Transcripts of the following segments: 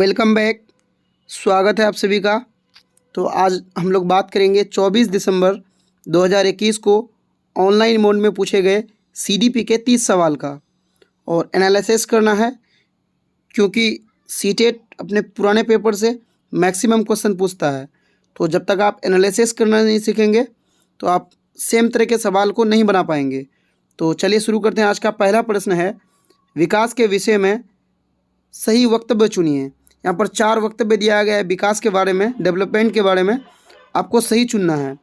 Welcome back. स्वागत है आप सभी का। तो आज हम लोग बात करेंगे 24 दिसंबर 2021 को ऑनलाइन मोड में पूछे गए सीडीपी के 30 सवाल का और एनालिसिस करना है, क्योंकि सीटेट अपने पुराने पेपर से मैक्सिमम क्वेश्चन पूछता है। तो जब तक आप एनालिसिस करना नहीं सीखेंगे तो आप सेम तरह के सवाल को नहीं बना पाएंगे। तो चलिए शुरू करते हैं। आज का पहला प्रश्न है, विकास के विषय में सही वक्तव्य चुनिए। यहाँ पर 4 वक्तव्य दिया गया है विकास के बारे में, डेवलपमेंट के बारे में। आपको सही चुनना है।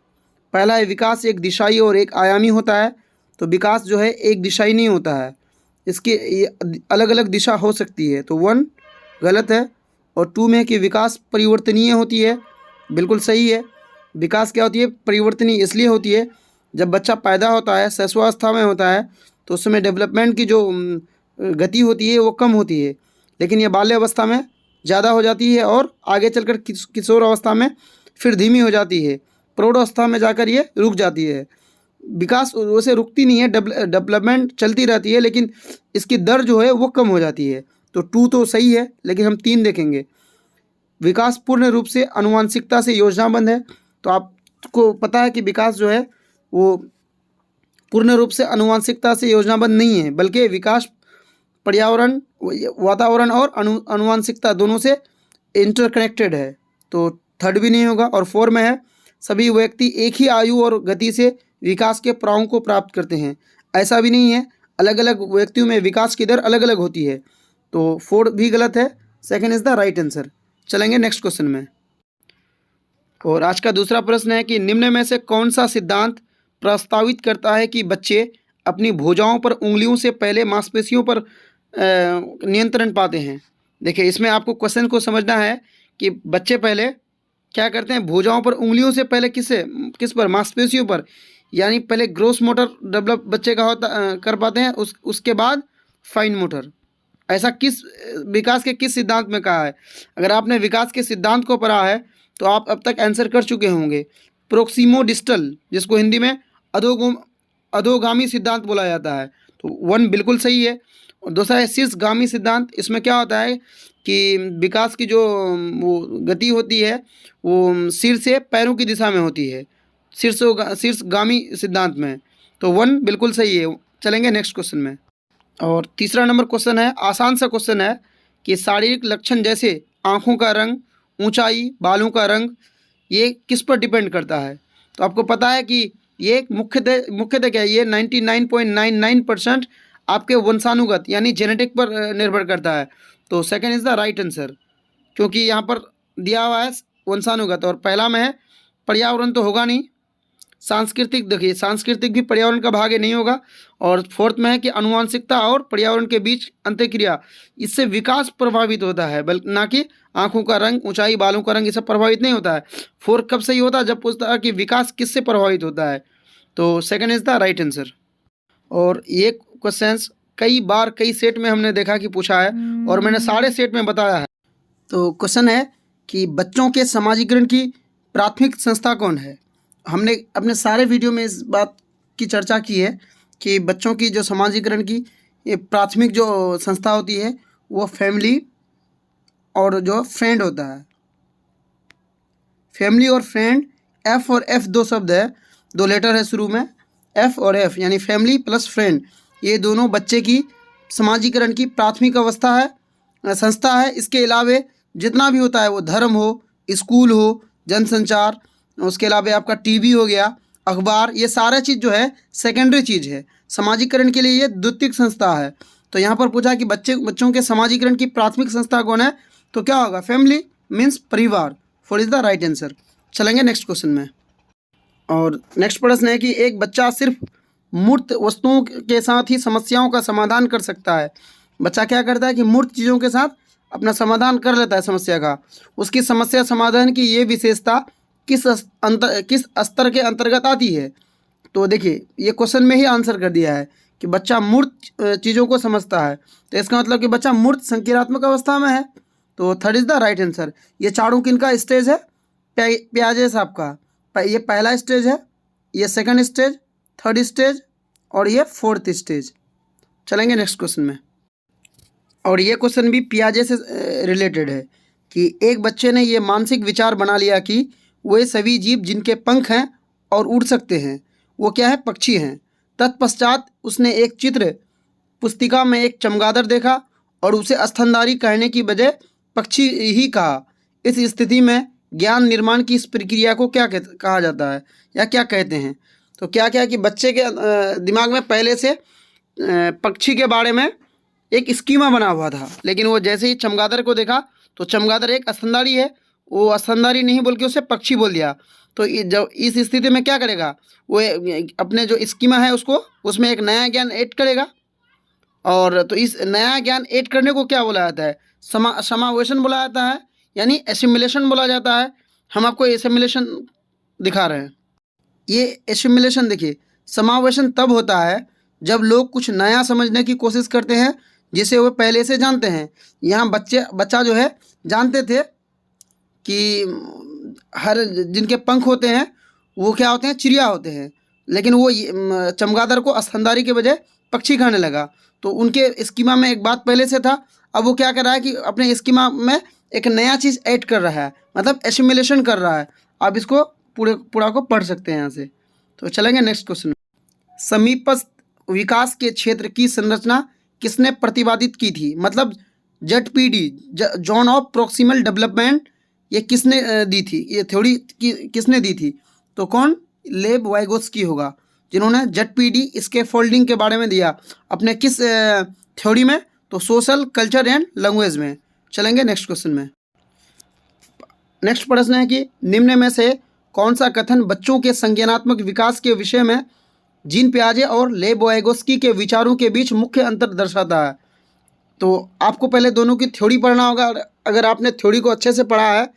पहला है, विकास एक दिशाई और एक आयामी होता है। तो विकास जो है एक दिशाई नहीं होता है, इसकी अलग अलग दिशा हो सकती है। तो 1 गलत है। और 2 में कि विकास परिवर्तनीय होती है, बिल्कुल सही है। विकास क्या होती है? परिवर्तनीय इसलिए होती है जब बच्चा पैदा होता है, शिशुअवस्था में होता है, तो उस समय डेवलपमेंट की जो गति होती है वो कम होती है, लेकिन ये बाल्यावस्था में ज़्यादा हो जाती है और आगे चलकर किशोर अवस्था में फिर धीमी हो जाती है। प्रौढ़ावस्था में जाकर ये रुक जाती है। विकास वैसे रुकती नहीं है, डेवलपमेंट चलती रहती है, लेकिन इसकी दर जो है वो कम हो जाती है। तो 2 तो सही है, लेकिन हम 3 देखेंगे। विकास पूर्ण रूप से आनुवंशिकता से योजनाबद्ध है। तो आपको पता है कि विकास जो है वो पूर्ण रूप से आनुवंशिकता से योजनाबद्ध नहीं है, बल्कि विकास पर्यावरण, वातावरण और आनुवंशिकता दोनों से इंटरकनेक्टेड है। तो 3rd भी नहीं होगा। और 4 में है, सभी व्यक्ति एक ही आयु और गति से विकास के पड़ाव को प्राप्त करते हैं। ऐसा भी नहीं है, अलग अलग व्यक्तियों में विकास की दर अलग अलग होती है। तो 4 भी गलत है। Second is the right answer. चलेंगे नेक्स्ट क्वेश्चन में। और आज का दूसरा प्रश्न है कि निम्न में से कौन सा सिद्धांत प्रस्तावित करता है कि बच्चे अपनी भुजाओं पर उंगलियों से पहले मांसपेशियों पर नियंत्रण पाते हैं। देखिए, इसमें आपको क्वेश्चन को समझना है कि बच्चे पहले क्या करते हैं, भुजाओं पर उंगलियों से पहले किस पर? मांसपेशियों पर। यानी पहले ग्रोस मोटर डेवलप बच्चे का कर पाते हैं, उसके बाद फाइन मोटर। ऐसा किस विकास के किस सिद्धांत में कहा है? अगर आपने विकास के सिद्धांत को पढ़ा है तो आप अब तक आंसर कर चुके होंगे। प्रोक्सिमो डिस्टल, जिसको हिंदी में अधोगामी सिद्धांत बोला जाता है। तो 1 बिल्कुल सही है। और दूसरा है शीर्षगामी सिद्धांत। इसमें क्या होता है कि विकास की जो वो गति होती है वो सिर से पैरों की दिशा में होती है, शीर्षगामी सिद्धांत में। तो 1 बिल्कुल सही है। चलेंगे नेक्स्ट क्वेश्चन में। और तीसरा नंबर क्वेश्चन है, आसान सा क्वेश्चन है कि शारीरिक लक्षण जैसे आँखों का रंग, ऊंचाई, बालों का रंग, ये किस पर डिपेंड करता है? तो आपको पता है कि ये मुख्यतः क्या है, ये 99.99% आपके वंशानुगत यानी जेनेटिक पर निर्भर करता है। तो second is the right answer, क्योंकि यहाँ पर दिया हुआ है वंशानुगत। और पहला में है पर्यावरण, तो होगा नहीं। सांस्कृतिक, देखिए सांस्कृतिक भी पर्यावरण का भाग नहीं होगा। और 4th में है कि आनुवंशिकता और पर्यावरण के बीच अंतःक्रिया, इससे विकास प्रभावित होता है, बल्कि ना कि आँखों का रंग, ऊंचाई, बालों का रंग, ये सब प्रभावित नहीं होता है। 4 कब सही होता है? जब पूछता है कि विकास किससे प्रभावित होता है। तो second is the right answer. और ये क्वेश्चंस कई बार कई सेट में हमने देखा कि पूछा है, और मैंने सारे सेट में बताया है। तो क्वेश्चन है कि बच्चों के समाजीकरण की प्राथमिक संस्था कौन है? हमने अपने सारे वीडियो में इस बात की चर्चा की है कि बच्चों की जो समाजीकरण की ये प्राथमिक जो संस्था होती है वो फैमिली और जो फ्रेंड होता है। फैमिली और फ्रेंड, F और F 2 शब्द है, 2 लेटर है शुरू में, F और F, यानी फैमिली प्लस फ्रेंड, ये दोनों बच्चे की समाजीकरण की प्राथमिक अवस्था है, संस्था है। इसके अलावे जितना भी होता है वो धर्म हो, स्कूल हो, जनसंचार, उसके अलावा आपका टीवी हो गया, अखबार, ये सारा चीज़ जो है सेकेंडरी चीज़ है। समाजीकरण के लिए ये द्वितीयक संस्था है। तो यहाँ पर पूछा कि बच्चों के समाजीकरण की प्राथमिक संस्था कौन है? तो क्या होगा? फैमिली मीन्स परिवार। 4 इज द राइट आंसर। चलेंगे नेक्स्ट क्वेश्चन में। और नेक्स्ट प्रश्न है कि एक बच्चा सिर्फ मूर्त वस्तुओं के साथ ही समस्याओं का समाधान कर सकता है। बच्चा क्या करता है कि मूर्त चीज़ों के साथ अपना समाधान कर लेता है समस्या का। उसकी समस्या समाधान की ये विशेषता किस स्तर के अंतर्गत आती है? तो देखिए, ये क्वेश्चन में ही आंसर कर दिया है कि बच्चा मूर्त चीज़ों को समझता है। तो इसका मतलब कि बच्चा मूर्त संक्रियात्मक अवस्था में है। तो 3rd is the right answer. ये चारों किनका स्टेज है? पियाजे साहब का। ये पहला स्टेज है, ये सेकंड स्टेज, 3rd स्टेज और ये 4th स्टेज। चलेंगे नेक्स्ट क्वेश्चन में। और ये क्वेश्चन भी पियाजे से रिलेटेड है। कि एक बच्चे ने ये मानसिक विचार बना लिया कि वे सभी जीव जिनके पंख हैं और उड़ सकते हैं वो क्या है, पक्षी हैं। तत्पश्चात उसने एक चित्र पुस्तिका में एक चमगादड़ देखा और उसे स्तनधारी कहने की बजाय पक्षी ही कहा। इस स्थिति में ज्ञान निर्माण की इस प्रक्रिया को क्या कहा जाता है या क्या कहते हैं? तो क्या क्या कि बच्चे के दिमाग में पहले से पक्षी के बारे में एक स्कीमा बना हुआ था, लेकिन वो जैसे ही चमगादड़ को देखा तो चमगादड़ एक स्तनधारी है, वो स्तनधारी नहीं बोल के उसे पक्षी बोल दिया। तो जब इस स्थिति में क्या करेगा, वो अपने जो स्कीमा है उसको उसमें एक नया ज्ञान ऐड करेगा। और तो इस नया ज्ञान ऐड करने को क्या बोला जाता है, समावेशन बोला जाता है, यानी एसिमिलेशन बोला जाता है। हम आपको एसिमिलेशन दिखा रहे हैं। ये एसिमिलेशन देखिए, समावेशन तब होता है जब लोग कुछ नया समझने की कोशिश करते हैं जिसे वो पहले से जानते हैं। यहाँ बच्चा जो है जानते थे कि हर जिनके पंख होते हैं वो क्या होते हैं, चिड़िया होते हैं, लेकिन वो चमगादड़ को स्तनधारी के बजाय पक्षी कहने लगा। तो उनके स्कीमा में एक बात पहले से था, अब वो क्या कर रहा है कि अपने स्कीमा में एक नया चीज़ ऐड कर रहा है, मतलब एसिमिलेशन कर रहा है। आप इसको पूरा को पढ़ सकते हैं यहाँ से। तो चलेंगे नेक्स्ट क्वेश्चन। समीपस्थ विकास के क्षेत्र की संरचना किसने प्रतिपादित की थी? मतलब ZPD, zone of proximal development, ये किसने दी थी, ये थ्योरी किसने दी थी? तो कौन, लेब वाइगोत्स्की होगा जिन्होंने ZPD इसके फोल्डिंग के बारे में दिया अपने किस थ्योरी में? तो सोशल, कल्चर एंड लैंग्वेज में। चलेंगे नेक्स्ट क्वेश्चन में। नेक्स्ट प्रश्न है कि निम्न में से कौन सा कथन बच्चों के संज्ञानात्मक विकास के विषय में जीन पियाजे और लेब वाइगोत्स्की के विचारों के बीच मुख्य अंतर दर्शाता है? तो आपको पहले दोनों की थ्योरी पढ़ना होगा। अगर आपने थ्योरी को अच्छे से पढ़ा है,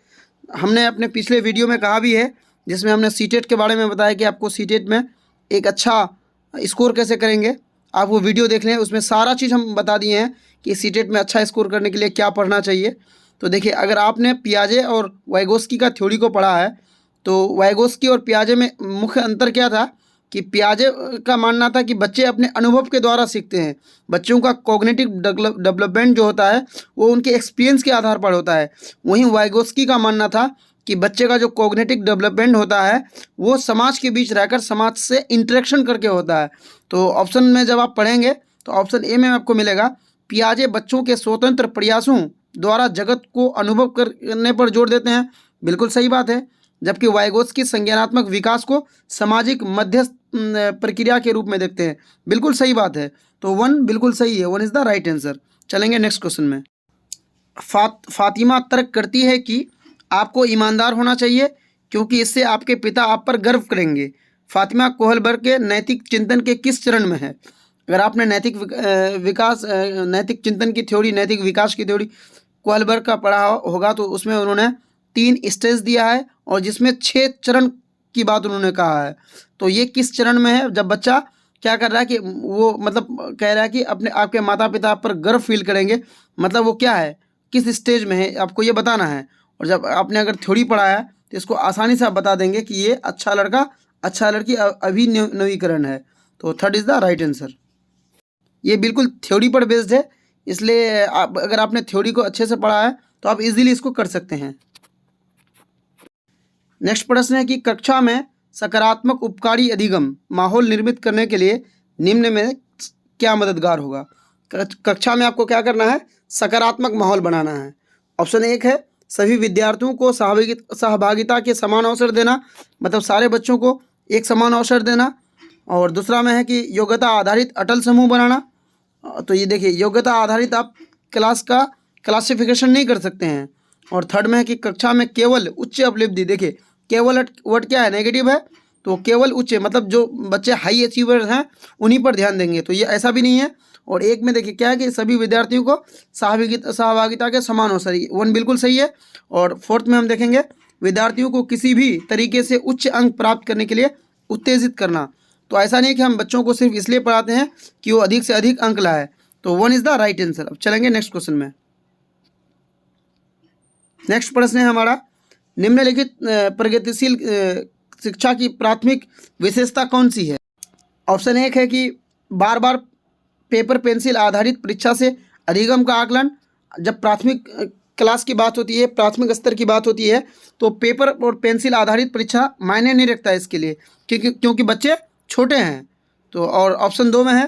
हमने अपने पिछले वीडियो में कहा भी है जिसमें हमने सीटेट के बारे में बताया कि आपको सीटेट में एक अच्छा स्कोर कैसे करेंगे। आप वो वीडियो देख लें, उसमें सारा चीज़ हम बता दिए हैं कि सीटेट में अच्छा स्कोर करने के लिए क्या पढ़ना चाहिए। तो देखिए, अगर आपने पियाजे और वाइगोत्स्की का थ्योरी को पढ़ा है तो वाइगोत्स्की और पियाजे में मुख्य अंतर क्या था कि पियाजे का मानना था कि बच्चे अपने अनुभव के द्वारा सीखते हैं। बच्चों का कॉग्निटिव डेवलपमेंट जो होता है वो उनके एक्सपीरियंस के आधार पर होता है। वहीं वाइगोत्स्की का मानना था कि बच्चे का जो कॉग्निटिव डेवलपमेंट होता है वो समाज के बीच रहकर समाज से इंटरेक्शन करके होता है। तो ऑप्शन में जब आप पढ़ेंगे तो ऑप्शन ए में आपको मिलेगा, पियाजे बच्चों के स्वतंत्र प्रयासों द्वारा जगत को अनुभव करने पर जोर देते हैं। बिल्कुल सही बात है। जबकि वाइगोत्स्की संज्ञानात्मक विकास को सामाजिक मध्यस्थ प्रक्रिया के रूप में देखते हैं। बिल्कुल सही बात है। तो 1 बिल्कुल सही है, 1 इज़ द राइट आंसर। चलेंगे नेक्स्ट क्वेश्चन में। फातिमा तर्क करती है कि आपको ईमानदार होना चाहिए क्योंकि इससे आपके पिता आप पर गर्व करेंगे। फातिमा कोहलबर्ग के नैतिक चिंतन के किस चरण में है? अगर आपने नैतिक चिंतन की थ्योरी, नैतिक विकास की थ्योरी कोहलबर्ग का पढ़ा होगा तो उसमें उन्होंने 3 स्टेज दिया है और जिसमें 6 चरण की बात उन्होंने कहा है। तो ये किस चरण में है? जब बच्चा क्या कर रहा है कि वो मतलब कह रहा है कि अपने आपके माता पिता पर गर्व फील करेंगे, मतलब वो क्या है, किस स्टेज में है, आपको ये बताना है। और जब आपने अगर थ्योरी पढ़ा है तो इसको आसानी से आप बता देंगे कि ये अच्छा लड़का अच्छा लड़की अभिनवीकरण है। तो 3rd is the right answer. ये बिल्कुल थ्योरी पर बेस्ड है, इसलिए आप अगर आपने थ्योरी को अच्छे से पढ़ा है तो आप इजीली इसको कर सकते हैं। नेक्स्ट प्रश्न है कि कक्षा में सकारात्मक उपकारी अधिगम माहौल निर्मित करने के लिए निम्न में क्या मददगार होगा? कक्षा में आपको क्या करना है? सकारात्मक माहौल बनाना है। ऑप्शन 1 है सभी विद्यार्थियों को सहभागिता के समान अवसर देना, मतलब सारे बच्चों को एक समान अवसर देना। और दूसरा में है कि योग्यता आधारित अटल समूह बनाना। तो ये देखिए, योग्यता आधारित आप क्लास का क्लासिफिकेशन नहीं कर सकते हैं। और थर्ड में है कि कक्षा में केवल उच्च उपलब्धि, देखिए केवल वर्ड क्या है, नेगेटिव है, तो केवल उच्च मतलब जो बच्चे हाई अचीवर्स हैं उन्हीं पर ध्यान देंगे, तो ये ऐसा भी नहीं है। और एक में देखिए क्या है कि सभी विद्यार्थियों को सहभागिता के समान अवसर, 1 बिल्कुल सही है। और फोर्थ में हम देखेंगे विद्यार्थियों को किसी भी तरीके से उच्च अंक प्राप्त करने के लिए उत्तेजित करना। तो ऐसा नहीं कि हम बच्चों को सिर्फ इसलिए पढ़ाते हैं कि वो अधिक से अधिक अंक लाए। तो 1 इज़ द राइट आंसर। अब चलेंगे नेक्स्ट क्वेश्चन में। नेक्स्ट प्रश्न है हमारा, निम्नलिखित प्रगतिशील शिक्षा की प्राथमिक विशेषता कौन सी है? ऑप्शन 1 है कि बार बार पेपर पेंसिल आधारित परीक्षा से अधिगम का आकलन। जब प्राथमिक क्लास की बात होती है, प्राथमिक स्तर की बात होती है, तो पेपर और पेंसिल आधारित परीक्षा मायने नहीं रखता है इसके लिए, क्योंकि बच्चे छोटे हैं। तो और ऑप्शन 2 में है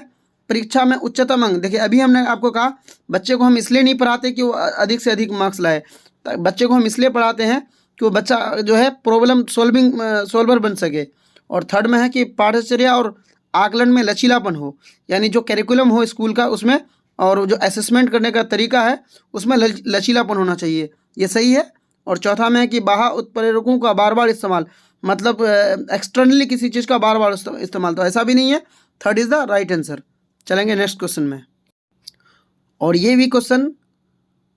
परीक्षा में उच्चतम अंक। देखिए अभी हमने आपको कहा बच्चे को हम इसलिए नहीं पढ़ाते कि वो अधिक से अधिक मार्क्स लाए, बच्चे को हम इसलिए पढ़ाते हैं कि वो बच्चा जो है प्रॉब्लम सॉल्वर बन सके। और थर्ड में है कि पाठ्यचर्या और आकलन में लचीलापन हो, यानी जो कैरिकुलम हो स्कूल का उसमें और जो असेसमेंट करने का तरीका है उसमें लचीलापन होना चाहिए, ये सही है। और चौथा में है कि बाह्य उत्प्रेरकों का बार बार इस्तेमाल, मतलब एक्सटर्नली किसी चीज़ का बार बार इस्तेमाल, तो ऐसा भी नहीं है। Third is the right answer. चलेंगे नेक्स्ट क्वेश्चन में। और ये भी क्वेश्चन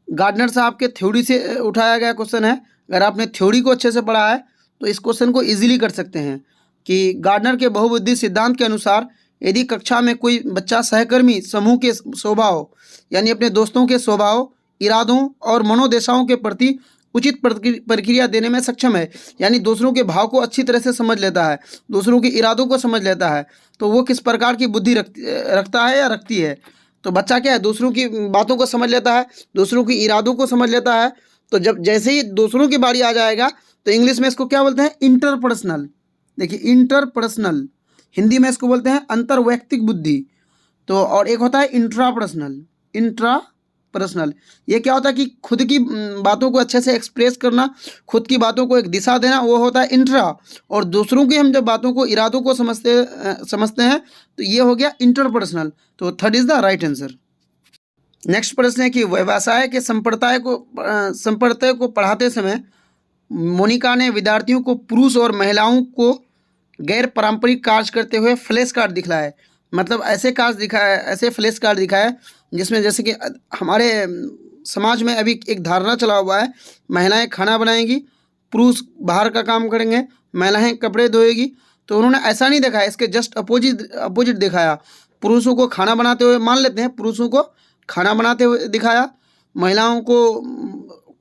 गार्डनर साहब के थ्योरी से उठाया गया क्वेश्चन है। अगर आपने थ्योरी को अच्छे से पढ़ा है तो इस क्वेश्चन को इजीली कर सकते हैं कि गार्डनर के बहुबुद्धि सिद्धांत के अनुसार यदि कक्षा में कोई बच्चा सहकर्मी समूह के स्वभाव, यानी अपने दोस्तों के स्वभाव, इरादों और मनोदशाओं के प्रति उचित प्रक्रिया देने में सक्षम है, यानी दूसरों के भाव को अच्छी तरह से समझ लेता है, दूसरों के इरादों को समझ लेता है, तो वो किस प्रकार की बुद्धि रखता है या रखती है। तो बच्चा क्या है, दूसरों की बातों को समझ लेता है, दूसरों के इरादों को समझ लेता है। तो जब जैसे ही दूसरों की बारी आ जाएगा तो इंग्लिश में इसको क्या बोलते हैं, इंटरपर्सनल। देखिए इंटरपर्सनल, हिंदी में इसको बोलते हैं अंतर्वैयक्तिक बुद्धि। तो और एक होता है इंट्रापर्सनल। इंट्रापर्सनल ये क्या होता है कि खुद की बातों को अच्छे से एक्सप्रेस करना, खुद की बातों को एक दिशा देना, वो होता है इंट्रा। और दूसरों की हम जब बातों को, इरादों को समझते हैं तो ये हो गया इंटरपर्सनल। तो third is the right answer. Next प्रश्न है कि व्यवसाय के संप्रदाय को पढ़ाते समय मोनिका ने विद्यार्थियों को पुरुष और महिलाओं को गैर पारंपरिक कार्य करते हुए फ्लैश कार्ड दिखलाया। मतलब ऐसे कार्ड दिखाया, ऐसे फ्लैश कार्ड दिखाया जिसमें जैसे कि हमारे समाज में अभी एक धारणा चला हुआ है, महिलाएं खाना बनाएंगी, पुरुष बाहर का काम करेंगे, महिलाएं कपड़े धोएगी। तो उन्होंने ऐसा नहीं दिखाया, इसके जस्ट अपोजिट दिखाया। पुरुषों को खाना बनाते हुए मान लेते हैं, पुरुषों को खाना बनाते हुए दिखाया, महिलाओं को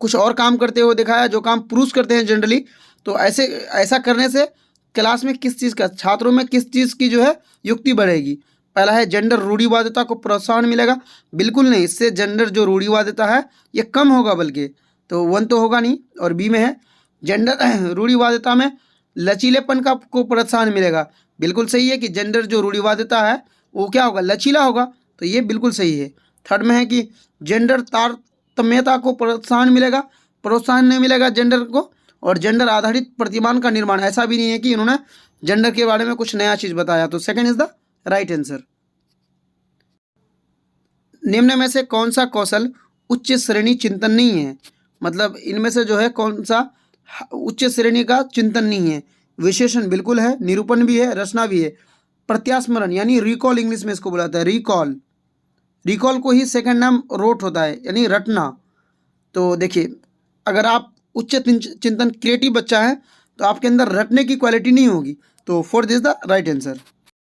कुछ और काम करते हुए दिखाया जो काम पुरुष करते हैं जनरली। तो ऐसा करने से क्लास में किस चीज़ का, छात्रों में किस चीज़ की जो है युक्ति बढ़ेगी। पहला है जेंडर रूढ़िवादिता को प्रोत्साहन मिलेगा, बिल्कुल नहीं, इससे जेंडर जो रूढ़िवादिता है ये कम होगा, बल्कि तो 1 तो होगा नहीं। और बी में है जेंडर रूढ़िवादिता में लचीलेपन को प्रोत्साहन मिलेगा, बिल्कुल सही है कि जेंडर जो रूढ़िवादिता है वो क्या होगा, लचीला होगा, तो ये बिल्कुल सही है। थर्ड में है कि जेंडर तारतम्यता को प्रोत्साहन मिलेगा, प्रोत्साहन नहीं मिलेगा जेंडर को। और जेंडर आधारित प्रतिमान का निर्माण, ऐसा भी नहीं है कि इन्होंने जेंडर के बारे में कुछ नया चीज़ बताया। तो second is the right answer. निम्न में से कौन सा कौशल उच्च श्रेणी चिंतन नहीं है, मतलब इनमें से जो है कौन सा उच्च श्रेणी का चिंतन नहीं है। विशेषण बिल्कुल है, निरूपण भी है, रचना भी है। प्रत्यास्मरण यानी रिकॉल, इंग्लिश में इसको बुलाता है रिकॉल। रिकॉल को ही सेकंड नाम रोट होता है, यानी रटना। तो देखिए अगर आप उच्च चिंतन क्रिएटिव बच्चा है तो आपके अंदर रटने की क्वालिटी नहीं होगी। तो fourth is the right answer.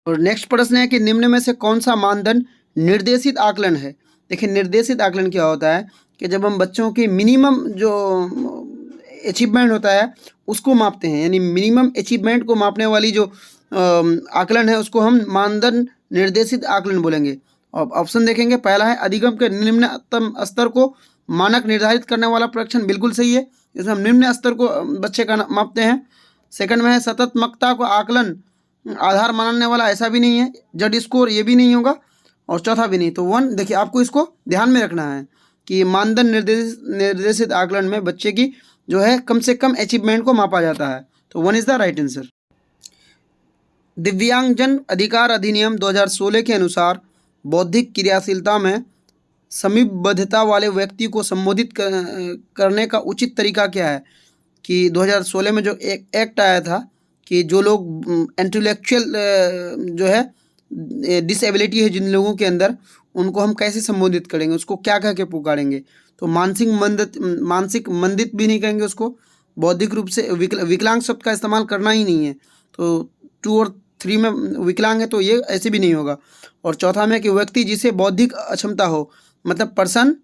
और नेक्स्ट प्रश्न है कि निम्न में से कौन सा मानदंड निर्देशित आकलन है। देखिए निर्देशित आकलन क्या होता है कि जब हम बच्चों की मिनिमम जो अचीवमेंट होता है उसको मापते हैं, यानी मिनिमम अचीवमेंट को मापने वाली जो आकलन है उसको हम मानदंड निर्देशित आकलन बोलेंगे। और ऑप्शन देखेंगे, पहला है अधिगम के निम्नतम स्तर को मानक निर्धारित करने वाला परीक्षण, बिल्कुल सही है, इसमें हम निम्न स्तर को बच्चे का मापते हैं। सेकंड में है सततमकता को आकलन आधार मानने वाला, ऐसा भी नहीं है। जड स्कोर, ये भी नहीं होगा। और चौथा भी नहीं। तो 1 देखिए आपको इसको ध्यान में रखना है कि मानदंड निर्देशित आकलन में बच्चे की जो है कम से कम अचीवमेंट को मापा जाता है। तो 1 इज़ द राइट आंसर। दिव्यांगजन अधिकार अधिनियम 2016 के अनुसार बौद्धिक क्रियाशीलता में समीपबद्धता वाले व्यक्ति को संबोधित करने का उचित तरीका क्या है। कि 2016 में जो एक एक्ट आया था कि जो लोग इंटेलेक्चुअल जो है डिसेबिलिटी है जिन लोगों के अंदर, उनको हम कैसे संबोधित करेंगे, उसको क्या कह के पुकारेंगे। तो मानसिक मंदित भी नहीं कहेंगे उसको, बौद्धिक रूप से विकलांग शब्द का इस्तेमाल करना ही नहीं है। तो 2 और 3 में विकलांग है तो ये ऐसे भी नहीं होगा। और चौथा में कि व्यक्ति जिसे बौद्धिक अक्षमता हो, मतलब पर्सन,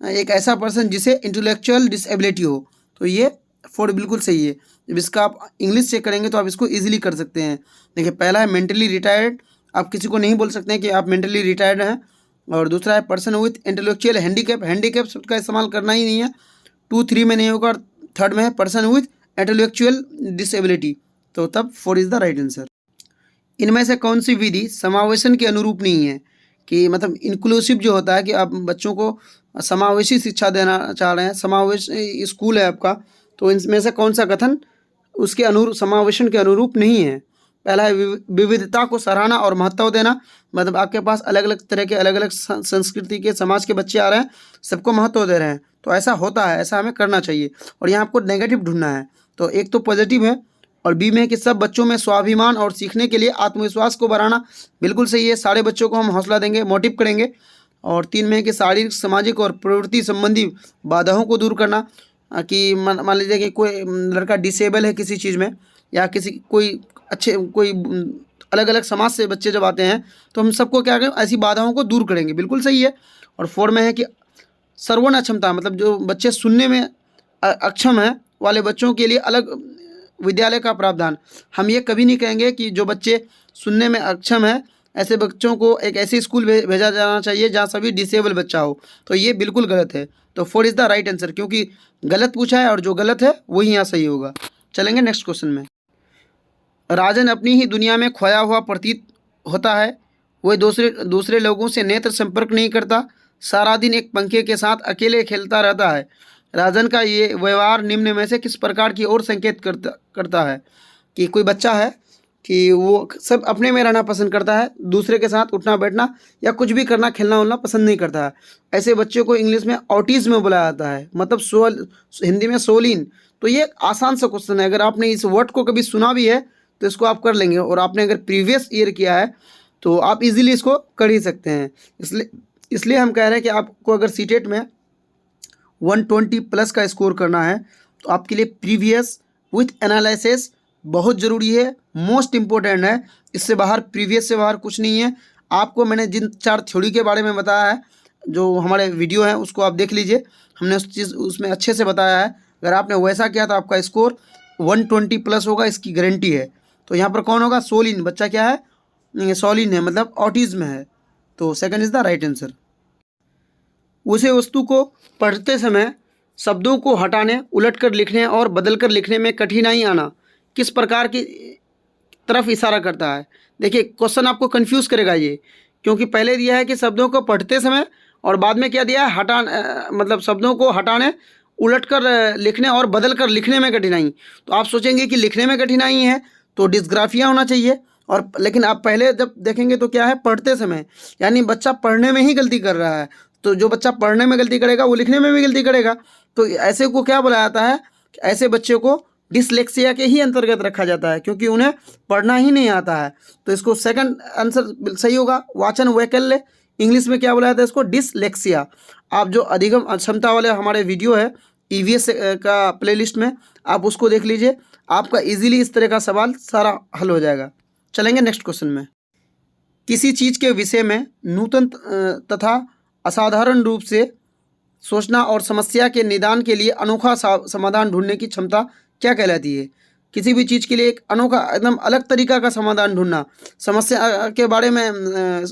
एक ऐसा पर्सन जिसे इंटेलेक्चुअल डिसेबिलिटी हो, तो ये 4 बिल्कुल सही है। जब इसका आप इंग्लिश चेक करेंगे तो आप इसको इजीली कर सकते हैं। देखिए पहला है मेंटली रिटायर्ड, आप किसी को नहीं बोल सकते हैं कि आप मेंटली रिटायर्ड हैं। और दूसरा है person with intellectual handicap, handicap शब्द का इस्तेमाल करना ही नहीं है। 2 3 में नहीं होगा, और थर्ड में है पर्सन विथ इंटेलेक्चुअल डिसेबिलिटी, तो तब 4 इज़ द राइट आंसर। इनमें से कौन सी विधि समावेशन के अनुरूप नहीं है, कि मतलब इंक्लूसिव जो होता है कि आप बच्चों को समावेशी शिक्षा देना चाह रहे हैं, समावेश स्कूल है आपका, तो इनमें से कौन सा कथन उसके अनुरूप, समावेशन के अनुरूप नहीं है। पहला है विविधता को सराहना और महत्व देना, मतलब आपके पास अलग अलग तरह के अलग अलग संस्कृति के समाज के बच्चे आ रहे हैं, सबको महत्व दे रहे हैं, तो ऐसा होता है, ऐसा हमें करना चाहिए। और यहाँ आपको नेगेटिव ढूंढना है, तो एक तो पॉजिटिव है, और बी में है कि सब बच्चों में स्वाभिमान और सीखने के लिए आत्मविश्वास को बढ़ाना, बिल्कुल सही है, सारे बच्चों को हम हौसला देंगे, मोटिव करेंगे। और 3 में है कि शारीरिक सामाजिक और प्रवृत्ति संबंधी बाधाओं को दूर करना, कि मान लीजिए कि कोई लड़का डिसेबल है किसी चीज़ में, या किसी कोई अच्छे कोई अलग अलग समाज से बच्चे जब आते हैं, तो हम सबको क्या करें, ऐसी बाधाओं को दूर करेंगे, बिल्कुल सही है। और 4 में है कि श्रवण अक्षमता, मतलब जो बच्चे सुनने में अक्षम है वाले बच्चों के लिए अलग विद्यालय का प्रावधान। हम ये कभी नहीं कहेंगे कि जो बच्चे सुनने में अक्षम है ऐसे बच्चों को एक ऐसे स्कूल भेजा जाना चाहिए जहाँ सभी डिसेबल बच्चा हो, तो ये बिल्कुल गलत है। तो 4 इज़ द राइट आंसर, क्योंकि गलत पूछा है और जो गलत है वही यहाँ सही होगा। चलेंगे नेक्स्ट क्वेश्चन में। राजन अपनी ही दुनिया में खोया हुआ प्रतीत होता है, वह दूसरे लोगों से नेत्र संपर्क नहीं करता, सारा दिन एक पंखे के साथ अकेले खेलता रहता है। राजन का ये व्यवहार निम्न में से किस प्रकार की ओर संकेत करता है, कि कोई बच्चा है कि वो सब अपने में रहना पसंद करता है, दूसरे के साथ उठना बैठना या कुछ भी करना, खेलना उलना पसंद नहीं करता है। ऐसे बच्चों को इंग्लिश में ऑटिज्म बुलाया जाता है, मतलब हिंदी में सोलिन। तो ये आसान सा क्वेश्चन है, अगर आपने इस वर्ड को कभी सुना भी है तो इसको आप कर लेंगे, और आपने अगर प्रीवियस ईयर किया है तो आप इजीली इसको कर ही सकते हैं। इसलिए हम कह रहे हैं कि आपको अगर सीटेट में 120 प्लस का स्कोर करना है तो आपके लिए प्रीवियस विथ एनालिसिस बहुत ज़रूरी है, मोस्ट इम्पोर्टेंट है। इससे बाहर, प्रीवियस से बाहर कुछ नहीं है। आपको मैंने जिन 4 थ्योरी के बारे में बताया है, जो हमारे वीडियो हैं उसको आप देख लीजिए, हमने उसमें अच्छे से बताया है। अगर आपने वैसा किया तो आपका स्कोर 120 प्लस होगा, इसकी गारंटी है। तो यहाँ पर कौन होगा, सोलिन, बच्चा क्या है, सोलिन है, मतलब ऑटिज्म है, तो second is the right answer. उसे वस्तु को पढ़ते समय शब्दों को हटाने, उलटकर लिखने और बदलकर लिखने में कठिनाई आना किस प्रकार की तरफ इशारा करता है। देखिए क्वेश्चन आपको कंफ्यूज करेगा ये, क्योंकि पहले दिया है कि शब्दों को पढ़ते समय, और बाद में क्या दिया है, मतलब शब्दों को हटाने, उलटकर लिखने और बदलकर लिखने में कठिनाई। तो आप सोचेंगे कि लिखने में कठिनाई है तो डिस्ग्राफिया होना चाहिए, और लेकिन आप पहले जब देखेंगे तो क्या है, पढ़ते समय, यानी बच्चा पढ़ने में ही गलती कर रहा है। तो जो बच्चा पढ़ने में गलती करेगा वो लिखने में भी गलती करेगा, तो ऐसे को क्या बोला जाता है, ऐसे बच्चे को डिसलेक्सिया के ही अंतर्गत रखा जाता है, क्योंकि उन्हें पढ़ना ही नहीं आता है। तो इसको सेकंड आंसर सही होगा, वाचन वैकल्य, इंग्लिश में क्या बोला जाता है इसको, डिसलेक्सिया। आप जो अधिगम क्षमता वाले हमारे वीडियो है ईवीएस का प्लेलिस्ट में, आप उसको देख लीजिए, आपका इजीली इस तरह का सवाल सारा हल हो जाएगा। चलेंगे नेक्स्ट क्वेश्चन में। किसी चीज़ के विषय में नूतन तथा असाधारण रूप से सोचना और समस्या के निदान के लिए अनोखा समाधान ढूंढने की क्षमता क्या कहलाती है। किसी भी चीज़ के लिए एक अनोखा, एकदम अलग तरीका का समाधान ढूंढना, समस्या के बारे में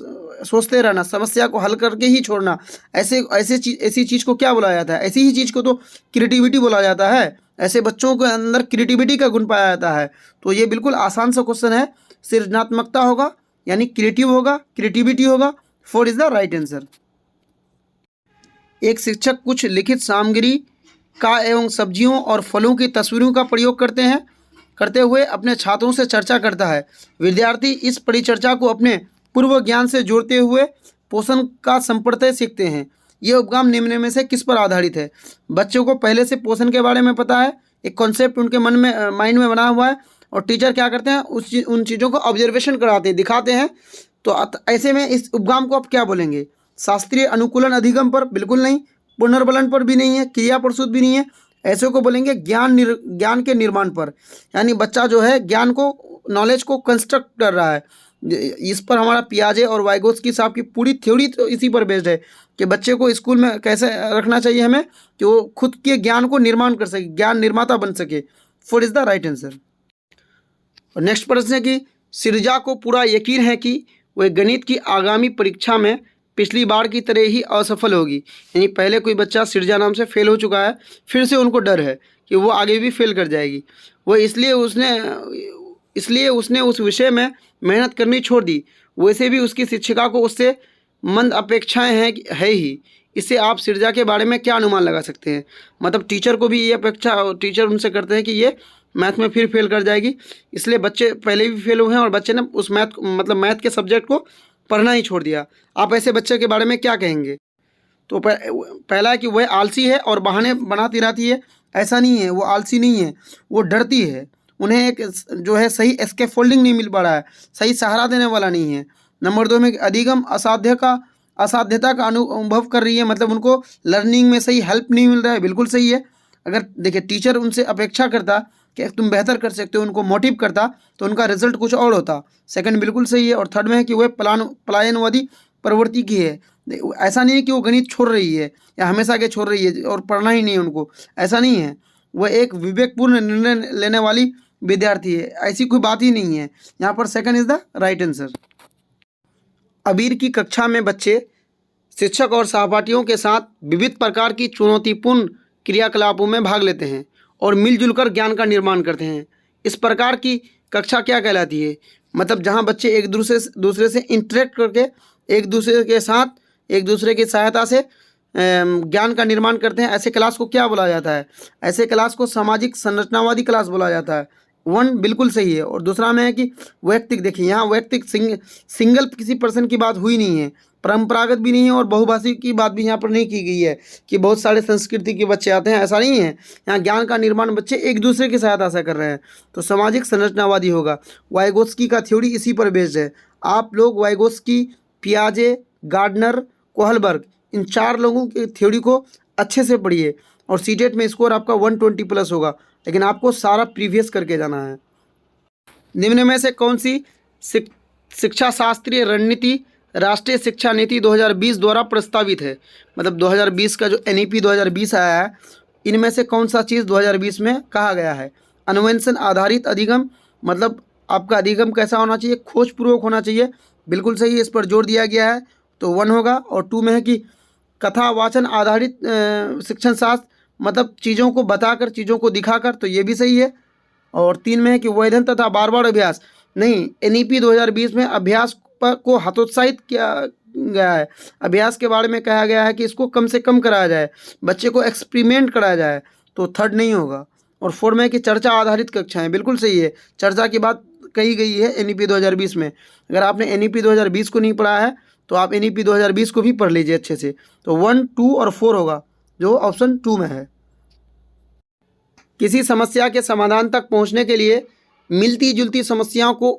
सोचते रहना, समस्या को हल करके ही छोड़ना, ऐसी चीज़ को क्या बोला जाता है, ऐसी ही चीज़ को तो क्रिएटिविटी बोला जाता है। ऐसे बच्चों के अंदर क्रिएटिविटी का गुण पाया जाता है। तो ये बिल्कुल आसान सा क्वेश्चन है, सृजनात्मकता होगा, यानी क्रिएटिव होगा, क्रिएटिविटी होगा। 4 इज़ द राइट आंसर। एक शिक्षक कुछ लिखित सामग्री का एवं सब्जियों और फलों की तस्वीरों का प्रयोग करते हुए अपने छात्रों से चर्चा करता है। विद्यार्थी इस परिचर्चा को अपने पूर्व ज्ञान से जोड़ते हुए पोषण का संप्रत्यय सीखते हैं। ये उपगम निम्न में से किस पर आधारित है। बच्चों को पहले से पोषण के बारे में पता है, एक कॉन्सेप्ट उनके माइंड में बना हुआ है, और टीचर क्या करते हैं, उन चीज़ों को ऑब्जर्वेशन कराते हैं, दिखाते हैं। तो ऐसे में इस उपगम को आप क्या बोलेंगे, शास्त्रीय अनुकूलन अधिगम पर बिल्कुल नहीं, पुनर्बलन पर भी नहीं है, क्रिया प्रसूत भी नहीं है। ऐसे को बोलेंगे ज्ञान के निर्माण पर, यानी बच्चा जो है ज्ञान को, नॉलेज को कंस्ट्रक्ट कर रहा है। इस पर हमारा पियाजे और वाइगोत्स्की साहब की पूरी थ्योरी तो इसी पर बेस्ड है कि बच्चे को स्कूल में कैसे रखना चाहिए हमें कि वो खुद के ज्ञान को निर्माण कर सके, ज्ञान निर्माता बन सके। 4 इज़ द राइट आंसर। और नेक्स्ट प्रश्न है कि सिरजा को पूरा यकीन है कि वह गणित की आगामी परीक्षा में पिछली बार की तरह ही असफल होगी। यानी पहले कोई बच्चा सिरजा नाम से फेल हो चुका है, फिर से उनको डर है कि वो आगे भी फेल कर जाएगी। वो इसलिए उसने उस विषय में मेहनत करनी छोड़ दी। वैसे भी उसकी शिक्षिका को उससे मंद अपेक्षाएं है ही। इससे आप सिरजा के बारे में क्या अनुमान लगा सकते हैं? मतलब टीचर को भी ये अपेक्षा, टीचर उनसे करते हैं कि ये मैथ में फिर फेल कर जाएगी, इसलिए बच्चे पहले भी फेल हुए हैं और बच्चे ने उस मैथ के सब्जेक्ट को पढ़ना ही छोड़ दिया। आप ऐसे बच्चे के बारे में क्या कहेंगे? तो पहला है कि वह आलसी है और बहाने बनाती रहती है। ऐसा नहीं है, वो आलसी नहीं है, वो डरती है। उन्हें एक जो है सही स्कैफोल्डिंग नहीं मिल पा रहा है, सही सहारा देने वाला नहीं है। नंबर 2 में अधिगम असाध्यता का अनुभव कर रही है, मतलब उनको लर्निंग में सही हेल्प नहीं मिल रहा है। बिल्कुल सही है। अगर देखिए टीचर उनसे अपेक्षा करता कि तुम बेहतर कर सकते हो, उनको मोटिव करता, तो उनका रिजल्ट कुछ और होता। सेकंड बिल्कुल सही है। और थर्ड में है कि वह पलायनवादी प्रवृत्ति की है। ऐसा नहीं है कि वो गणित छोड़ रही है या हमेशा के छोड़ रही है और पढ़ना ही नहीं है उनको, ऐसा नहीं है। वह एक विवेकपूर्ण निर्णय लेने वाली विद्यार्थी है, ऐसी कोई बात ही नहीं है। यहाँ पर second is the right answer. अबीर की कक्षा में बच्चे शिक्षक और सहपाठियों के साथ विविध प्रकार की चुनौतीपूर्ण क्रियाकलापों में भाग लेते हैं और मिलजुल कर ज्ञान का निर्माण करते हैं। इस प्रकार की कक्षा क्या कहलाती है? मतलब जहाँ बच्चे एक दूसरे से इंटरेक्ट करके एक दूसरे के साथ एक दूसरे की सहायता से ज्ञान का निर्माण करते हैं, ऐसे क्लास को क्या बोला जाता है? ऐसे क्लास को सामाजिक संरचनावादी क्लास बोला जाता है। वन बिल्कुल सही है। और दूसरा में है कि वैयक्तिक, देखिए यहाँ वैयक्तिक सिंगल किसी पर्सन की बात हुई नहीं है, परंपरागत भी नहीं है और बहुभाषी की बात भी यहाँ पर नहीं की गई है कि बहुत सारे संस्कृति के बच्चे आते हैं, ऐसा नहीं है। यहाँ ज्ञान का निर्माण बच्चे एक दूसरे की सहायता से कर रहे हैं, तो सामाजिक संरचनावादी होगा। वाइगोत्स्की का थ्योरी इसी पर बेस्ड है। आप लोग वाइगोत्स्की, पियाजे, गार्डनर, कोहलबर्ग, इन 4 लोगों की थ्योरी को अच्छे से पढ़िए और सीटेट में स्कोर आपका 120+ होगा, लेकिन आपको सारा प्रीवियस करके जाना है। निम्न में से कौन सी शिक्षा शास्त्रीय रणनीति राष्ट्रीय शिक्षा नीति 2020 द्वारा प्रस्तावित है? मतलब 2020 का जो NEP 2020 आया है, इनमें से कौन सा चीज़ 2020 में कहा गया है? अन्वेषण आधारित अधिगम, मतलब आपका अधिगम कैसा होना चाहिए? खोजपूर्वक होना चाहिए, बिल्कुल सही है, इस पर जोर दिया गया है, तो 1 होगा। और 2 में है कि कथा वाचन आधारित शिक्षण शास्त्र, मतलब चीज़ों को बताकर, चीज़ों को दिखाकर, तो ये भी सही है। और 3 में है कि वैधन तथा बार बार अभ्यास, नहीं, NEP 2020 में अभ्यास को हतोत्साहित किया गया है। अभ्यास के बारे में कहा गया है कि इसको कम से कम कराया जाए, बच्चे को एक्सपेरिमेंट कराया जाए, तो 3rd नहीं होगा। और 4 में है कि चर्चा आधारित कक्षाएं, बिल्कुल सही है, चर्चा की बात कही गई है NEP 2020 में। अगर आपने NEP 2020 को नहीं पढ़ा है तो आप NEP 2020 को भी पढ़ लीजिए अच्छे से। तो 1, 2 और 4 होगा, जो ऑप्शन 2 में है। किसी समस्या के समाधान तक पहुंचने के लिए मिलती जुलती समस्याओं को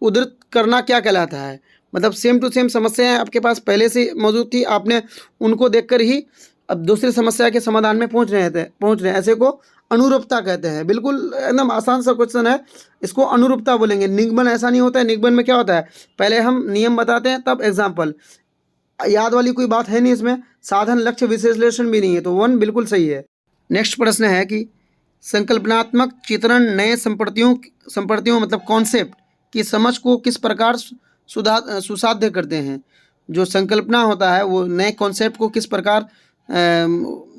उद्धृत करना क्या कहलाता है? मतलब सेम टू सेम समस्याएं आपके पास पहले से मौजूद थी, आपने उनको देखकर ही अब दूसरी समस्या के समाधान में पहुंच रहे हैं, ऐसे को अनुरूपता कहते हैं। बिल्कुल एकदम आसान सा क्वेश्चन है, इसको अनुरूपता बोलेंगे। निगमन ऐसा नहीं होता है, निगमन में क्या होता है, पहले हम नियम बताते हैं तब एग्जाम्पल, याद वाली कोई बात है नहीं इसमें, साधन लक्ष्य विश्लेषण भी नहीं है, तो 1 बिल्कुल सही है। नेक्स्ट प्रश्न है कि संकल्पनात्मक चित्रण नए संपत्तियों मतलब कॉन्सेप्ट की समझ को किस प्रकार सुसाध्य करते हैं? जो संकल्पना होता है वो नए कॉन्सेप्ट को किस प्रकार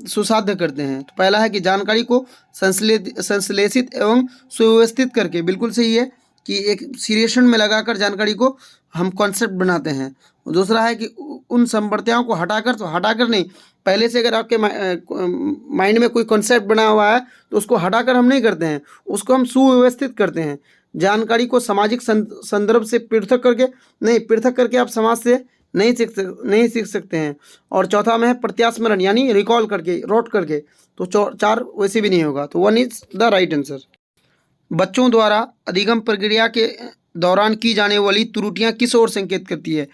सुसाध्य करते हैं? तो पहला है कि जानकारी को संश्लेषित एवं सुव्यवस्थित करके, बिल्कुल सही है कि एक सिरेशन में लगाकर जानकारी को हम कॉन्सेप्ट बनाते हैं। दूसरा है कि उन संप्रदायों को हटाकर, तो हटाकर नहीं, पहले से अगर आपके माइंड में कोई कॉन्सेप्ट बना हुआ है तो उसको हटाकर हम नहीं करते हैं, उसको हम सुव्यवस्थित करते हैं। जानकारी को सामाजिक संदर्भ से पृथक करके आप समाज से नहीं सीख सकते हैं। और चौथा में है प्रत्यास्मरण, यानी रिकॉल करके, रोट करके, तो 4 वैसे भी नहीं होगा, तो 1 इज द राइट आंसर। बच्चों द्वारा अधिगम प्रक्रिया के दौरान की जाने वाली त्रुटियां किस ओर संकेत करती है?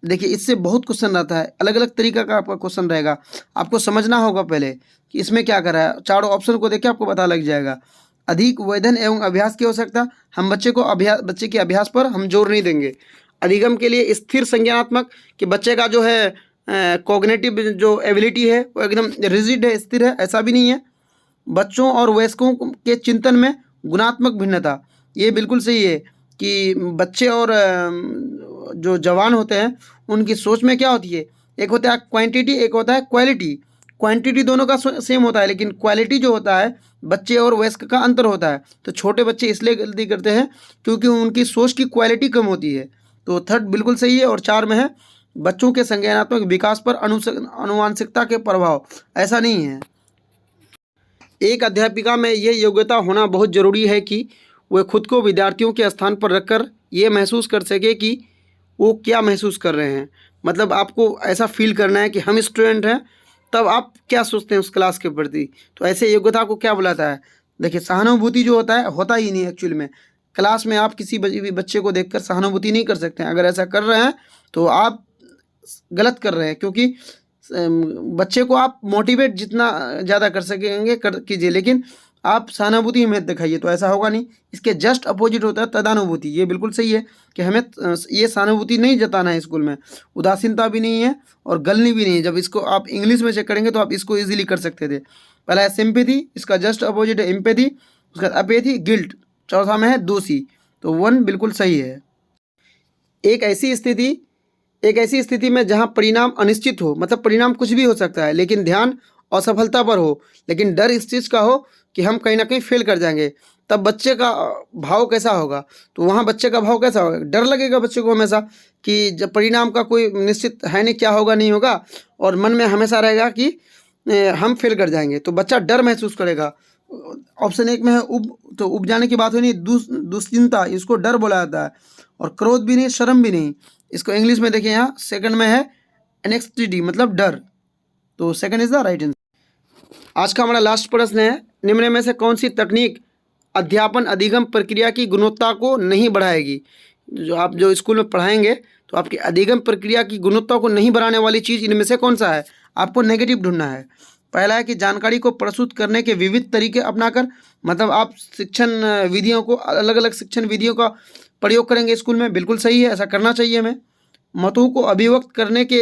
देखिए इससे बहुत क्वेश्चन आता है, अलग अलग तरीका का आपका क्वेश्चन रहेगा, आपको समझना होगा पहले कि इसमें क्या कर रहा है। चारों ऑप्शन को देखिए, आपको पता लग जाएगा। अधिक वेधन एवं अभ्यास की आवश्यकता, हम बच्चे के अभ्यास पर हम जोर नहीं देंगे। अधिगम के लिए स्थिर संज्ञानात्मक, कि बच्चे का जो है कॉग्निटिव जो एबिलिटी है वो एकदम रिजिड है, स्थिर है, ऐसा भी नहीं है। बच्चों और वयस्कों के चिंतन में गुणात्मक भिन्नता, ये बिल्कुल सही है कि बच्चे और जो जवान होते हैं उनकी सोच में क्या होती है, एक होता है क्वांटिटी, एक होता है क्वालिटी। क्वांटिटी दोनों का सेम होता है, लेकिन क्वालिटी जो होता है बच्चे और वयस्क का अंतर होता है। तो छोटे बच्चे इसलिए गलती करते हैं क्योंकि उनकी सोच की क्वालिटी कम होती है। तो थर्ड बिल्कुल सही है। और 4 में है बच्चों के संज्ञानात्मक विकास पर अनुवांशिकता के प्रभाव। ऐसा नहीं है। एक अध्यापिका में यह योग्यता होना बहुत ज़रूरी है कि वह खुद को विद्यार्थियों के स्थान पर रखकर ये महसूस कर सके कि वो क्या महसूस कर रहे हैं। मतलब आपको ऐसा फील करना है कि हम स्टूडेंट हैं, तब आप क्या सोचते हैं उस क्लास के प्रति। तो ऐसे योग्यता को क्या बुलाता है? देखिए, सहानुभूति जो होता ही नहीं एक्चुअल में। क्लास में आप किसी भी बच्चे को देखकर सहानुभूति नहीं कर सकते हैं। अगर ऐसा कर रहे हैं तो आप गलत कर रहे हैं, क्योंकि बच्चे को आप मोटिवेट जितना ज़्यादा कर सकेंगे कीजिए, लेकिन आप सहानुभूति में दिखाइए तो ऐसा होगा नहीं। इसके जस्ट अपोजिट होता है तदानुभूति। ये बिल्कुल सही है कि हमें ये सहानुभूति नहीं जताना है स्कूल में। उदासीनता भी नहीं है और गलनी भी नहीं है। जब इसको आप इंग्लिश में चेक करेंगे तो आप इसको इजीली कर सकते थे। पहला है सिंपैथी, इसका जस्ट अपोजिट है एम्पैथी, उसका अपैथी, गिल्ट, चौथा में है दोषी। तो 1 बिल्कुल सही है। एक ऐसी स्थिति में जहां परिणाम अनिश्चित हो, मतलब परिणाम कुछ भी हो सकता है, लेकिन ध्यान असफलता पर हो, लेकिन डर इस चीज़ का हो कि हम कहीं ना कहीं फेल कर जाएंगे, तब बच्चे का भाव कैसा होगा? तो वहाँ बच्चे का भाव कैसा होगा? डर लगेगा बच्चे को हमेशा कि जब परिणाम का कोई निश्चित है नहीं, क्या होगा नहीं होगा, और मन में हमेशा रहेगा कि हम फेल कर जाएंगे, तो बच्चा डर महसूस करेगा। ऑप्शन 1 में है तो उब जाने की बात हुई नहीं, दुश्चिंता, इसको डर बोला जाता है। और क्रोध भी नहीं, शर्म भी नहीं। इसको इंग्लिश में देखिए, यहाँ सेकंड में है एनेक्सिटी, मतलब डर। तो second is the right answer. आज का हमारा लास्ट प्रश्न है, निम्न में से कौन सी तकनीक अध्यापन अधिगम प्रक्रिया की गुणवत्ता को नहीं बढ़ाएगी? जो स्कूल में पढ़ाएंगे तो आपकी अधिगम प्रक्रिया की गुणवत्ता को नहीं बढ़ाने वाली चीज़ इनमें से कौन सा है? आपको नेगेटिव ढूंढना है। पहला है कि जानकारी को प्रस्तुत करने के विविध तरीके अपनाकर, मतलब आप शिक्षण विधियों को, अलग अलग शिक्षण विधियों का प्रयोग करेंगे स्कूल में। बिल्कुल सही है, ऐसा करना चाहिए हमें। मतों को अभिव्यक्त करने के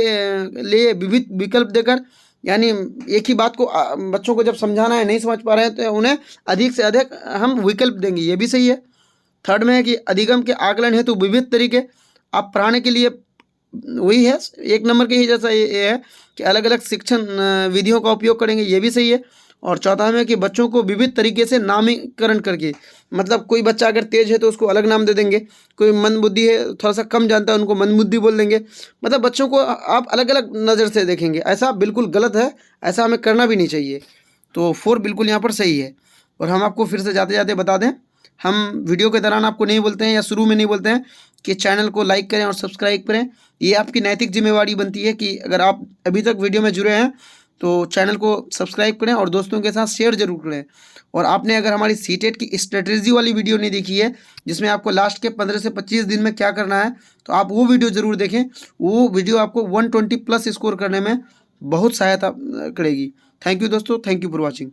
लिए विविध विकल्प देकर, यानी एक ही बात को बच्चों को जब समझाना है, नहीं समझ पा रहे हैं, तो उन्हें अधिक से अधिक हम विकल्प देंगे, ये भी सही है। थर्ड में है कि अधिगम के आकलन हेतु विविध तरीके आप पढ़ाने के लिए, वही है 1 नंबर के ही जैसा ये है कि अलग अलग शिक्षण विधियों का उपयोग करेंगे, ये भी सही है। और चौथा में कि बच्चों को विविध तरीके से नामीकरण करके, मतलब कोई बच्चा अगर तेज है तो उसको अलग नाम दे देंगे, कोई मंदबुद्धि है, थोड़ा सा कम जानता है, उनको मंदबुद्धि बोल देंगे। मतलब बच्चों को आप अलग अलग नज़र से देखेंगे, ऐसा बिल्कुल गलत है, ऐसा हमें करना भी नहीं चाहिए। तो 4 बिल्कुल यहाँ पर सही है। और हम आपको फिर से जाते जाते बता दें, हम वीडियो के दौरान आपको नहीं बोलते हैं या शुरू में नहीं बोलते हैं कि चैनल को लाइक करें और सब्सक्राइब करें। ये आपकी नैतिक जिम्मेवारी बनती है कि अगर आप अभी तक वीडियो में जुड़े हैं तो चैनल को सब्सक्राइब करें और दोस्तों के साथ शेयर जरूर करें। और आपने अगर हमारी सीटेट की स्ट्रेटजी वाली वीडियो नहीं देखी है, जिसमें आपको लास्ट के 15 से 25 दिन में क्या करना है, तो आप वो वीडियो ज़रूर देखें। वो वीडियो आपको 120+ स्कोर करने में बहुत सहायता करेगी। थैंक यू दोस्तों, थैंक यू फॉर वॉचिंग।